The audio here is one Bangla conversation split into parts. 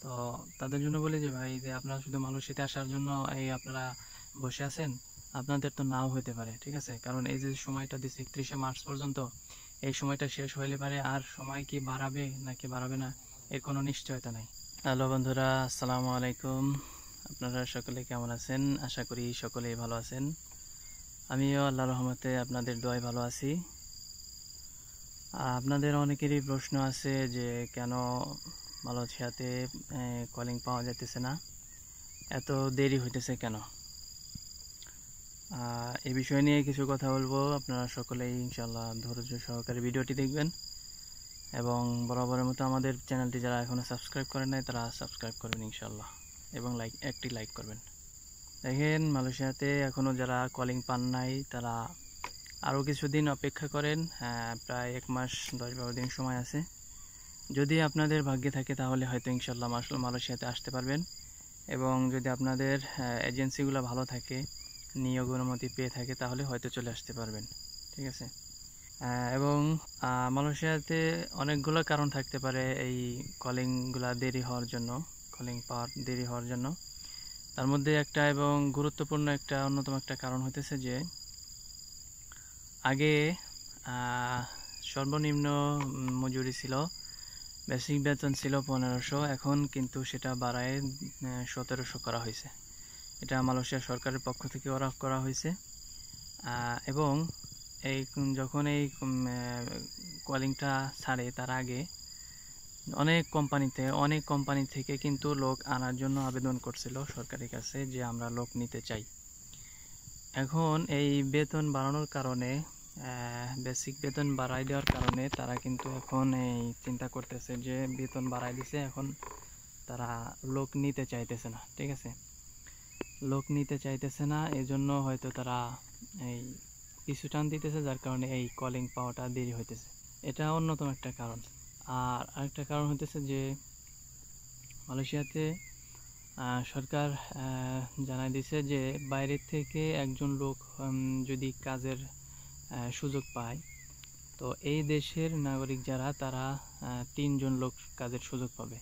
তো তাদের জন্য বলি যে ভাই যে আপনারা শুধু মালয়েশিয়াতে আসার জন্য এই আপনারা বসে আছেন, আপনাদের তো নাও হতে পারে, ঠিক আছে? কারণ এই যে সময়টা দিচ্ছে 31শে মার্চ পর্যন্ত, এই সময়টা শেষ হইলে পারে আর সময় কি বাড়াবে নাকি বাড়াবে না এর কোনো নিশ্চয়তা নাই। হ্যালো বন্ধুরা, আসসালামু আলাইকুম। আপনারা সকলে কেমন আছেন? আশা করি সকলেই ভালো আছেন। আমিও আল্লাহর রহমতে আপনাদের দোয়ায় ভালো আছি। আপনাদের অনেকেরই প্রশ্ন আছে যে কেন মালয়েশিয়াতে কলিং পাওয়া যাইতেছে না, এত দেরি হইতেছে কেন? এই বিষয় নিয়ে কিছু কথা বলবো। আপনারা সকলেই ইনশাল্লাহ ধৈর্য সহকারে ভিডিওটি দেখবেন এবং বরাবরের মতো আমাদের চ্যানেলটি যারা এখনো সাবস্ক্রাইব করেন নাই তারা সাবস্ক্রাইব করবেন ইনশাল্লাহ, এবং একটি লাইক করবেন। দেখেন, মালয়েশিয়াতে এখনো যারা কলিং পান নাই তারা আরও কিছুদিন অপেক্ষা করেন। প্রায় 1 মাস 10-12 দিন সময় আছে। যদি আপনাদের ভাগ্যে থাকে তাহলে হয়তো ইনশাল্লাহ মালয়েশিয়াতে আসতে পারবেন, এবং যদি আপনাদের এজেন্সিগুলো ভালো থাকে, নিয়োগ অনুমতি পেয়ে থাকে, তাহলে হয়তো চলে আসতে পারবেন, ঠিক আছে? এবং মালয়েশিয়াতে অনেকগুলো কারণ থাকতে পারে এই কলিংগুলা দেরি হওয়ার জন্য, কলিং পাওয়ার দেরি হওয়ার জন্য। তার মধ্যে একটা এবং গুরুত্বপূর্ণ একটা অন্যতম একটা কারণ হতেছে যে আগে সর্বনিম্ন মজুরি ছিল, বেসিক বেতন ছিল 1500, এখন কিন্তু সেটা বাড়ায় 1700 করা হয়েছে। এটা মালয়েশিয়া সরকারের পক্ষ থেকে করা হয়েছে। এবং যখন এই কলিংটা ছাড়ে তার আগে অনেক কোম্পানি থেকে কিন্তু লোক আনার জন্য আবেদন করছিল সরকারের কাছে যে আমরা লোক নিতে চাই। এখন এই বেতন বাড়ানোর কারণে, বেসিক বেতন বাড়াই দেওয়ার কারণে তারা কিন্তু এখন এই চিন্তা করতেছে যে বেতন বাড়াই দিছে, এখন তারা লোক নিতে চাইতেছে না, ঠিক আছে? লোক নিতে চাইতেছে না, এজন্য হয়তো তারা এই পিছু টান দিতেছে, যার কারণে এই কলিং পাওয়াটা দেরি হইতেছে। এটা অন্যতম একটা কারণ। আর আরেকটা কারণ হইতেছে যে মালয়েশিয়াতে সরকার জানাই দিছে যে বাইরের থেকে একজন লোক যদি কাজের সুযোগ পায়, তো এই দেশের নাগরিক যারা তারা 3 জন লোক কাজের সুযোগ পাবে,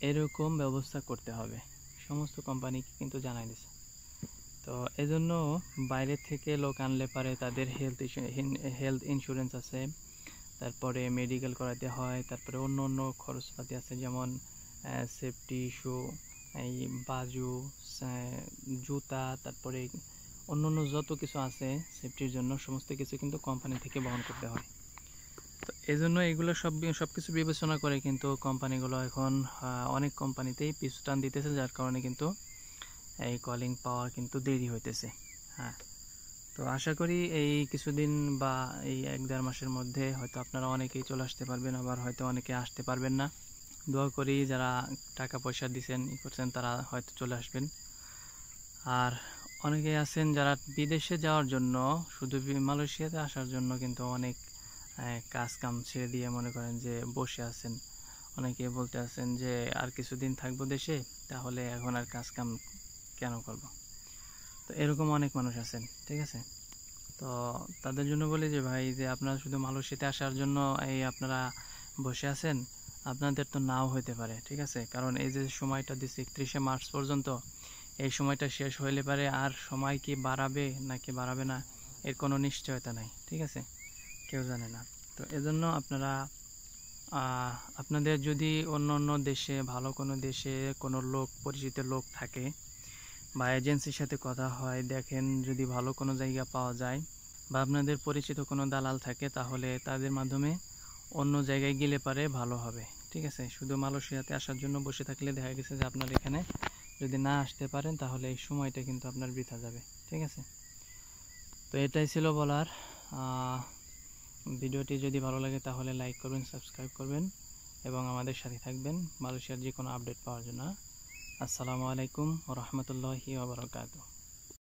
এরকম ব্যবস্থা করতে হবে। সমস্ত কোম্পানিকে কিন্তু জানাই দিছে। তো এজন্য বাইরে থেকে লোক আনলে পারে তাদের হেলথ ইন্স্যুরেন্স আছে, তারপরে মেডিকেল করাতে হয়, তারপরে অন্য অন্য খরচপাতি আছে, যেমন সেফটি শু, এই বাজু, জুতা, তারপরে অন্য অন্য যত কিছু আছে সেফটির জন্য, সমস্ত কিছু কিন্তু কোম্পানি থেকে বহন করতে হয়। তো এজন্য এগুলো সব কিছু বিবেচনা করে কিন্তু কোম্পানিগুলো এখন অনেক কোম্পানিতেই পিছু টান দিতেছে, যার কারণে কিন্তু এই কলিং পাওয়া কিন্তু দেরি হইতেছে। হ্যাঁ, তো আশা করি এই কিছুদিন বা এই 1-1.5 মাসের মধ্যে হয়তো আপনারা অনেকেই চলে আসতে পারবেন, আবার হয়তো অনেকে আসতে পারবেন না। দোয়া করি যারা টাকা পয়সা দিচ্ছেন করছেন তারা হয়তো চলে আসবেন। আর অনেকে আছেন যারা বিদেশে যাওয়ার জন্য, শুধু মালয়েশিয়াতে আসার জন্য কিন্তু অনেক কাজ কাম ছেড়ে দিয়ে মনে করেন যে বসে আছেন। অনেকে বলতে আছেন যে আর কিছুদিন থাকবো দেশে, তাহলে এখন আর কাজ কাম কেন করব? তো এরকম অনেক মানুষ আছেন, ঠিক আছে? তো তাদের জন্য বলি যে ভাই যে আপনারা শুধু মালয়েশিয়াতে আসার জন্য এই আপনারা বসে আছেন, আপনাদের তো নাও হইতে পারে, ঠিক আছে? কারণ এই যে সময়টা দিচ্ছে 31শে মার্চ পর্যন্ত, এই সময়টা শেষ হইলে পারে আর সময় কি বাড়াবে নাকি বাড়াবে না এর কোনো নিশ্চয়তা নাই, ঠিক আছে? কেউ জানে না। তো এজন্য আপনারা আপনাদের যদি অন্য অন্য দেশে, ভালো কোনো দেশে কোনো লোক, পরিচিত লোক থাকে বা এজেন্সির সাথে কথা হয়, দেখেন যদি ভালো কোনো জায়গা পাওয়া যায় বা আপনাদের পরিচিত কোনো দালাল থাকে, তাহলে তাদের মাধ্যমে অন্য জায়গায় গেলে পারে ভালো হবে, ঠিক আছে? শুধু মালয়েশিয়াতে আসার জন্য বসে থাকলে দেখা গেছে যে আপনার এখানে যদি না আসতে পারেন তাহলে এই সময়টা কিন্তু আপনার বৃথা যাবে, ঠিক আছে? তো এটাই ছিল বলার। ভিডিওটি যদি ভালো লাগে তাহলে লাইক করবেন, সাবস্ক্রাইব করবেন এবং আমাদের সাথে থাকবেন মালয়েশিয়ার যে কোনো আপডেট পাওয়ার জন্য। আসসালামু আলাইকুম ওয়া রাহমাতুল্লাহি ওয়া বারাকাতুহু।